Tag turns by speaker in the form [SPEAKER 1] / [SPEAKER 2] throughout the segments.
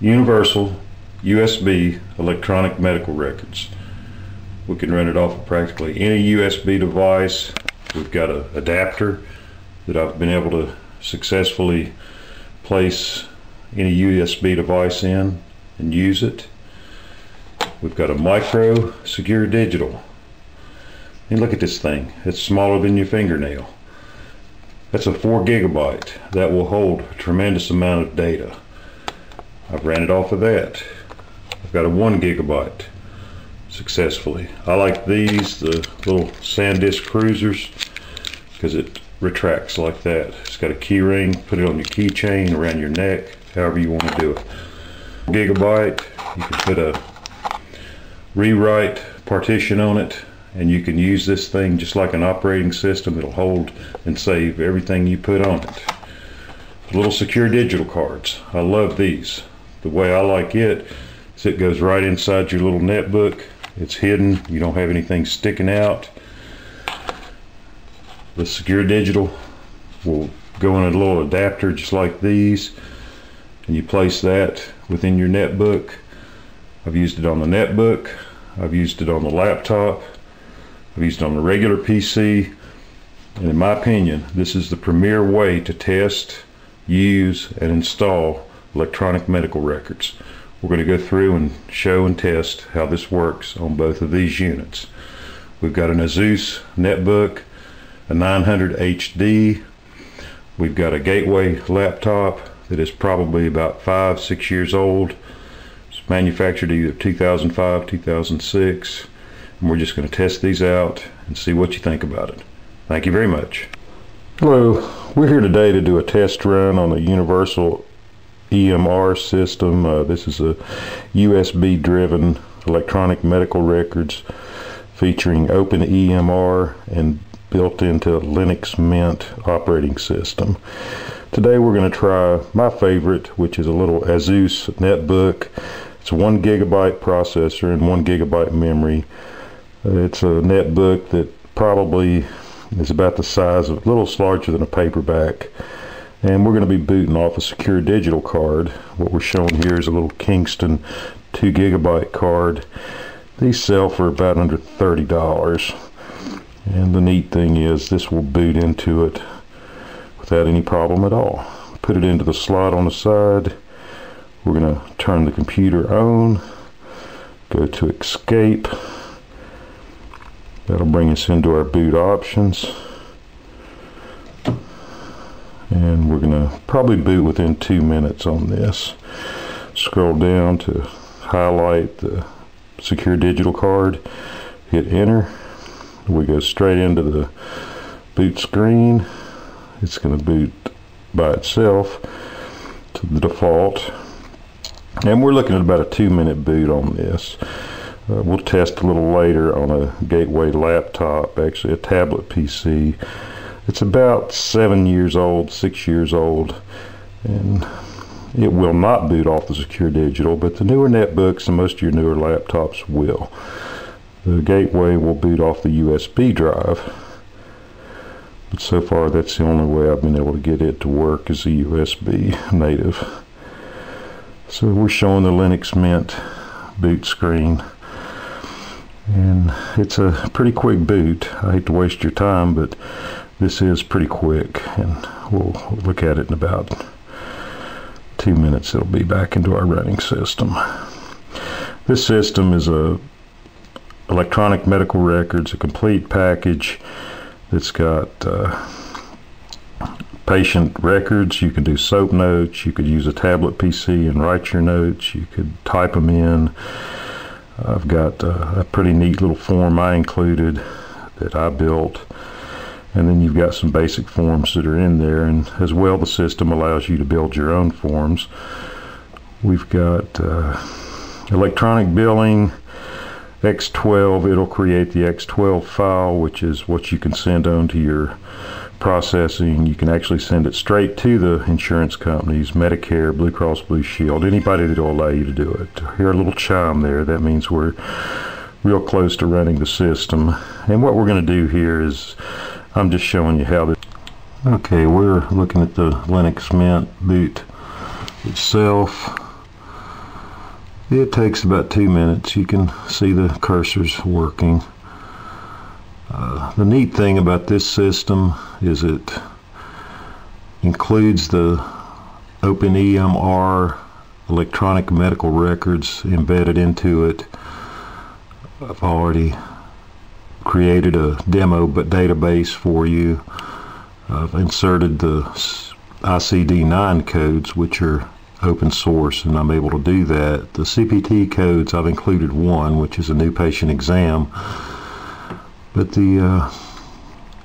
[SPEAKER 1] Universal USB electronic medical records. We can run it off of practically any USB device. We've got an adapter that I've been able to successfully place any USB device in and use it. We've got a micro secure digital. And look at this thing. It's smaller than your fingernail. That's a 4 gigabyte. That will hold a tremendous amount of data. I've ran it off of that. I've got a 1 gigabyte successfully. I like these, the little SanDisk cruisers, because it retracts like that. It's got a key ring. Put it on your keychain, around your neck, however you want to do it. 1 gigabyte. You can put a rewrite partition on it, and you can use this thing just like an operating system. It'll hold and save everything you put on it. Little secure digital cards. I love these. The way I like it is it goes right inside your little netbook. It's hidden. You don't have anything sticking out. The secure digital will go in a little adapter just like these, and you place that within your netbook. I've used it on the netbook. I've used it on the laptop. I've used it on the regular PC. And in my opinion, this is the premier way to test, use, and install electronic medical records. We're going to go through and show and test how this works on both of these units. We've got an Asus netbook, a 900 HD. We've got a Gateway laptop that is probably about 5-6 years old. It's manufactured either 2005, 2006. And we're just going to test these out and see what you think about it. Thank you very much. Hello, we're here today to do a test run on the Universl EMR system. This is a USB driven electronic medical records featuring OpenEMR and built into Linux Mint operating system. Today we're going to try my favorite, which is a little Asus netbook. It's a 1 gigabyte processor and 1 gigabyte memory. It's a netbook that probably is about the size of, a little larger than a paperback. And we're going to be booting off a secure digital card. What we're showing here is a little Kingston 2 gigabyte card. These sell for about under $30. And the neat thing is this will boot into it without any problem at all. Put it into the slot on the side. We're going to turn the computer on. Go to escape. That'll bring us into our boot options. And we're going to probably boot within 2 minutes on this. Scroll down to highlight the secure digital card. Hit enter. We go straight into the boot screen. It's going to boot by itself to the default. And we're looking at about a 2-minute boot on this. We'll test a little later on a Gateway laptop, actually a tablet PC. It's about 7 years old, 6 years old, and it will not boot off the secure digital, but the newer netbooks and most of your newer laptops will. The Gateway will boot off the USB drive, but so far that's the only way I've been able to get it to work is a USB native. So we're showing the Linux Mint boot screen. And it's a pretty quick boot. I hate to waste your time, but this is pretty quick, and we'll look at it in about 2 minutes. It'll be back into our running system. This system is a electronic medical records, a complete package that's got patient records. You can do SOAP notes. You could use a tablet PC and write your notes. You could type them in. I've got a pretty neat little form I included that I built, and then you've got some basic forms that are in there, and as well the system allows you to build your own forms. We've got electronic billing, X12. It'll create the X12 file, which is what you can send on to your processing. You can actually send it straight to the insurance companies, Medicare, Blue Cross Blue Shield, anybody that will allow you to do it. Hear a little chime there. That means we're real close to running the system. And what we're going to do here is I'm just showing you how this. Okay, we're looking at the Linux Mint boot itself. It takes about 2 minutes. You can see the cursors working. The neat thing about this system is it includes the OpenEMR electronic medical records embedded into it. I've already created a demo database for you. I've inserted the ICD-9 codes, which are open source, and I'm able to do that. The CPT codes, I've included one, which is a new patient exam, but the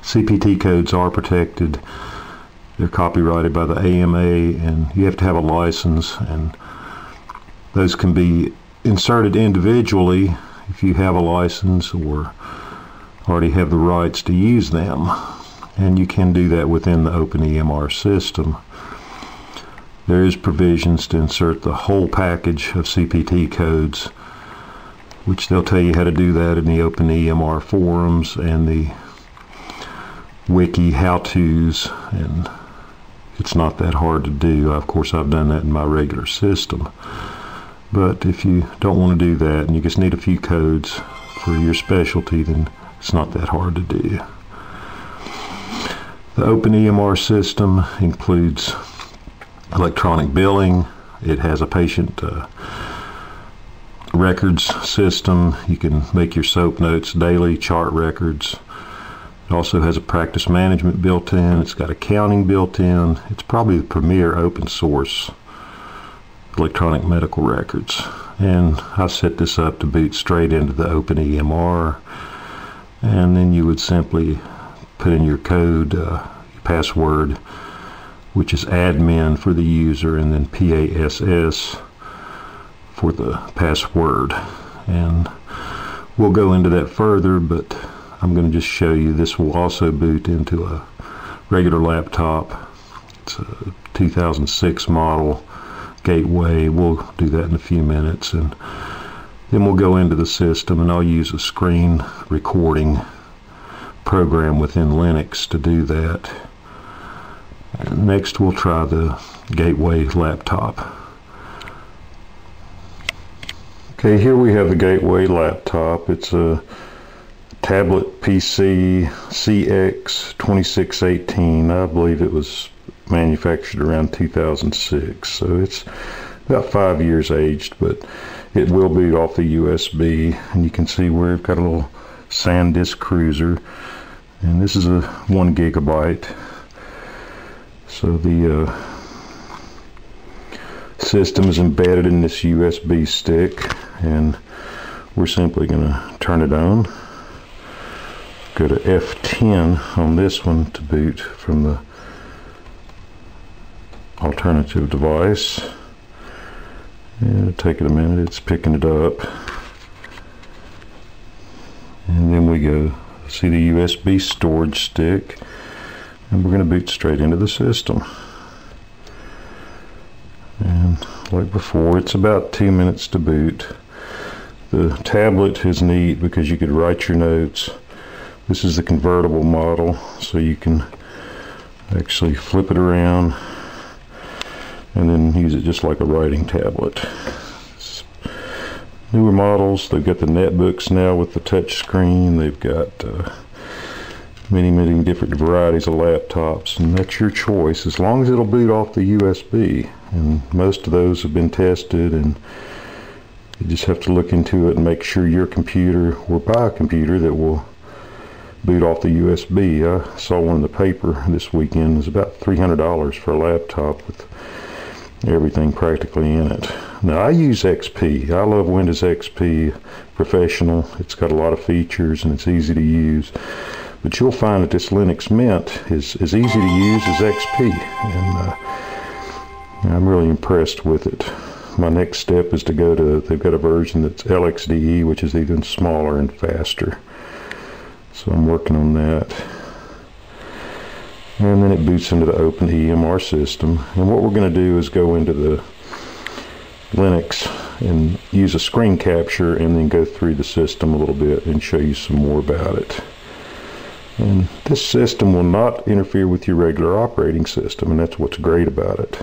[SPEAKER 1] CPT codes are protected. They're copyrighted by the AMA, and you have to have a license, and those can be inserted individually if you have a license or already have the rights to use them, and you can do that within the OpenEMR system. There is provisions to insert the whole package of CPT codes, which they'll tell you how to do that in the OpenEMR forums and the wiki how-tos, and it's not that hard to do. Of course, I've done that in my regular system. But if you don't want to do that and you just need a few codes for your specialty, then it's not that hard to do. The OpenEMR system includes electronic billing. It has a patient records system. You can make your SOAP notes daily, chart records. It also has a practice management built in. It's got accounting built in. It's probably the premier open source electronic medical records. And I set this up to boot straight into the OpenEMR, and then you would simply put in your code, your password, which is admin for the user, and then PASS for the password. And we'll go into that further, but I'm going to just show you this will also boot into a regular laptop. It's a 2006 model gateway. We'll do that in a few minutes, and then we'll go into the system, and I'll use a screen recording program within Linux to do that. And next we'll try the gateway laptop. Okay, here we have the gateway laptop. It's a tablet PC CX2618. I believe it was manufactured around 2006, so it's about 5 years aged, but it will boot off the USB, and you can see we've got a little SanDisk cruiser, and this is a 1 gigabyte. So the system is embedded in this USB stick, and we're simply going to turn it on. Go to F10 on this one to boot from the alternative device. And it'll take it a minute. It's picking it up. And then we go see the USB storage stick, and we're going to boot straight into the system. And like before, it's about 2 minutes to boot. The tablet is neat because you could write your notes. This is the convertible model, so you can actually flip it around and then use it just like a writing tablet. Newer models, they've got the netbooks now with the touch screen. They've got many different varieties of laptops, and that's your choice as long as it'll boot off the USB. And most of those have been tested, and you just have to look into it and make sure your computer, or buy a computer that will boot off the USB. I saw one in the paper this weekend. It was about $300 for a laptop with everything practically in it. Now I use XP. I love Windows XP Professional. It's got a lot of features and it's easy to use. But you'll find that this Linux Mint is as easy to use as XP, and I'm really impressed with it. My next step is to go to, they've got a version that's LXDE, which is even smaller and faster. So I'm working on that. And then it boots into the OpenEMR system. And what we're going to do is go into the Linux and use a screen capture, and then go through the system a little bit and show you some more about it. And this system will not interfere with your regular operating system, and that's what's great about it.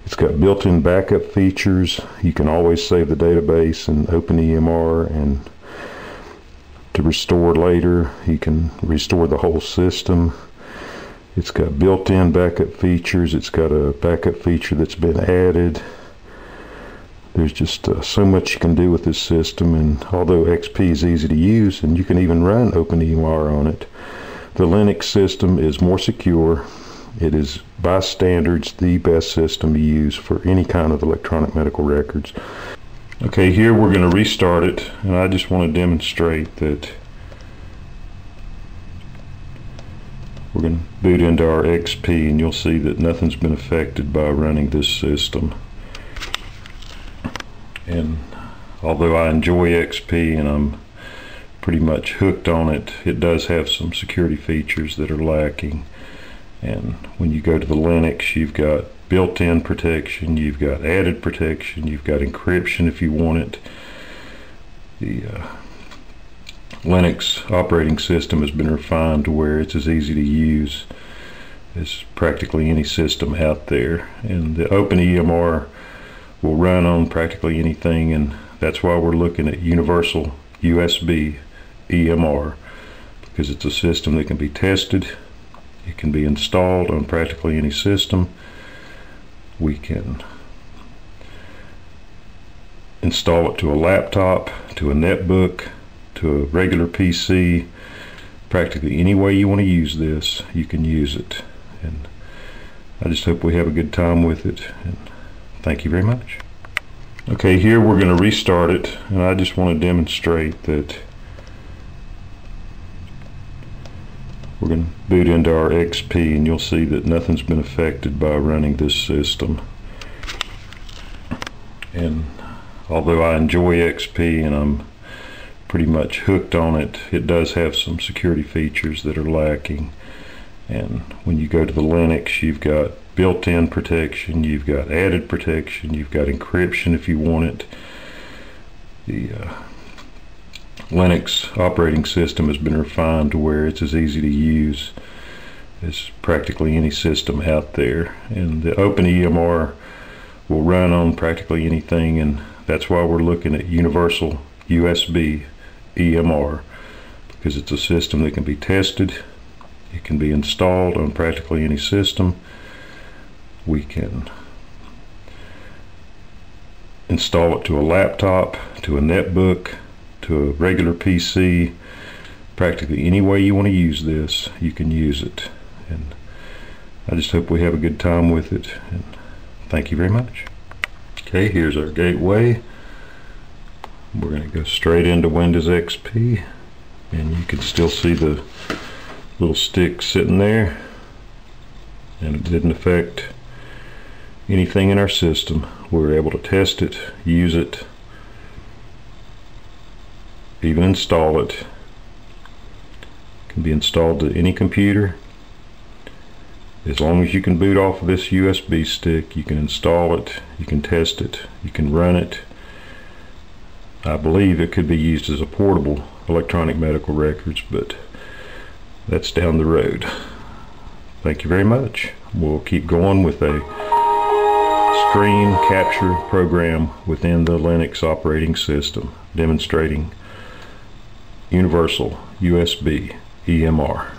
[SPEAKER 1] It's got built-in backup features. You can always save the database in OpenEMR, and to restore later, you can restore the whole system. It's got built-in backup features. It's got a backup feature that's been added. There's just so much you can do with this system, and although XP is easy to use and you can even run OpenEMR on it, the Linux system is more secure. It is by standards the best system to use for any kind of electronic medical records. Okay, here we're going to restart it, and I just want to demonstrate that we're going to boot into our XP, and you'll see that nothing's been affected by running this system. And although I enjoy XP and I'm pretty much hooked on it, it does have some security features that are lacking. And when you go to the Linux, you've got built-in protection, you've got added protection, you've got encryption if you want it. The Linux operating system has been refined to where it's as easy to use as practically any system out there. And the OpenEMR will run on practically anything, and that's why we're looking at Universal UsbEMR, because it's a system that can be tested. It can be installed on practically any system. We can install it to a laptop, to a netbook, to a regular PC. Practically any way you want to use this, you can use it. And I just hope we have a good time with it. And thank you very much. Okay, here we're going to restart it, and I just want to demonstrate that we're going to boot into our XP, and you'll see that nothing's been affected by running this system. And although I enjoy XP and I'm pretty much hooked on it, it does have some security features that are lacking. And when you go to the Linux, you've got built-in protection, you've got added protection, you've got encryption if you want it. The Linux operating system has been refined to where it's as easy to use as practically any system out there. And the OpenEMR will run on practically anything, and that's why we're looking at Universal UsbEMR, because it's a system that can be tested. It can be installed on practically any system. We can install it to a laptop, to a netbook, to a regular PC. Practically any way you want to use this, you can use it. And I just hope we have a good time with it. And thank you very much. Okay, here's our gateway. We're going to go straight into Windows XP, and you can still see the little stick sitting there, and it didn't affect anything in our system. We were able to test it, use it, even install it. It can be installed to any computer. As long as you can boot off of this USB stick, you can install it, you can test it, you can run it. I believe it could be used as a portable electronic medical records, but that's down the road. Thank you very much. We'll keep going with a screen capture program within the Linux operating system, demonstrating Universal UsbEMR.